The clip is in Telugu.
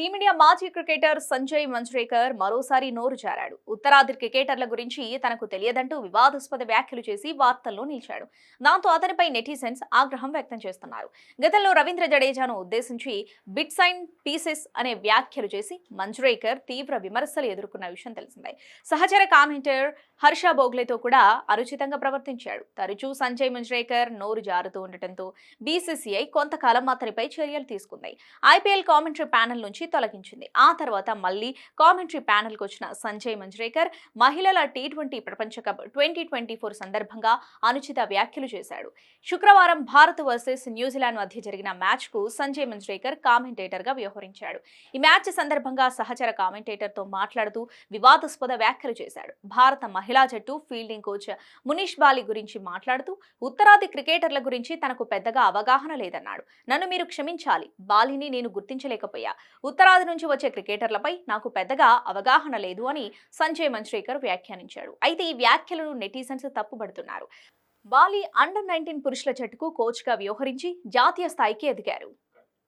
టీమిండియా మాజీ క్రికెటర్ సంజయ్ మంజ్రేకర్ మరోసారి నోరు జారాడు. ఉత్తరాది క్రికెటర్ల గురించి తనకు తెలియదంటూ వివాదాస్పద వ్యాఖ్యలు చేసి వార్తల్లో నిలిచాడు. దాంతో అతనిపై నెటిజన్స్ ఆగ్రహం వ్యక్తం చేస్తున్నారు. గతంలో రవీంద్ర జడేజాను ఉద్దేశించి బిట్స్ అండ్ పీసెస్ అనే వ్యాఖ్యలు చేసి మంజ్రేకర్ తీవ్ర విమర్శలు ఎదుర్కొన్న విషయం తెలిసిందే. సహచర కామెంటర్ హర్ష బోగ్లేతో కూడా అనుచితంగా ప్రవర్తించాడు. తరచూ సంజయ్ మంజ్రేకర్ నోరు జారుతూ ఉండటంతో బీసీసీఐ కొంతకాలం అతనిపై చర్యలు తీసుకుంది. ఐపీఎల్ కామెంటరీ ప్యానెల్ నుంచి తొలగించింది. ఆ తర్వాత మళ్లీ కామెంటరీ ప్యానెల్కు వచ్చిన సంజయ్ మంజ్రేకర్ మహిళల టీ20 ప్రపంచ కప్ 2024 సందర్భంగా అనుచిత వ్యాఖ్యలు చేశాడు. శుక్రవారం భారత్ వర్సెస్ న్యూజిలాండ్ మధ్య జరిగిన మ్యాచ్కు సంజయ్ మంజ్రేకర్ కామెంటేటర్గా వ్యవహరించాడు. ఈ మ్యాచ్ సందర్భంగా సహచర కామెంటేటర్తో మాట్లాడుతూ వివాదాస్పద వ్యాఖ్యలు చేశాడు. భారత మహిళా జట్టు ఫీల్డింగ్ కోచ్ మునీష్ బాలి గురించి మాట్లాడుతూ ఉత్తరాది క్రికెటర్ల గురించి తనకు పెద్దగా అవగాహన లేదన్నాడు. నన్ను మీరు క్షమించాలి, బాలిని నేను గుర్తించలేకపోయా. ఉత్తరాది నుంచి వచ్చే క్రికెటర్లపై నాకు పెద్దగా అవగాహన లేదు అని సంజయ్ మంజ్రేకర్ వ్యాఖ్యానించాడు. అయితే ఈ వ్యాఖ్యలను నెటిజన్స్ తప్పుబడుతున్నారు. బాలి అండర్-19 పురుషుల జట్టుకు కోచ్గా వ్యవహరించి జాతీయ స్థాయికి ఎదిగారు.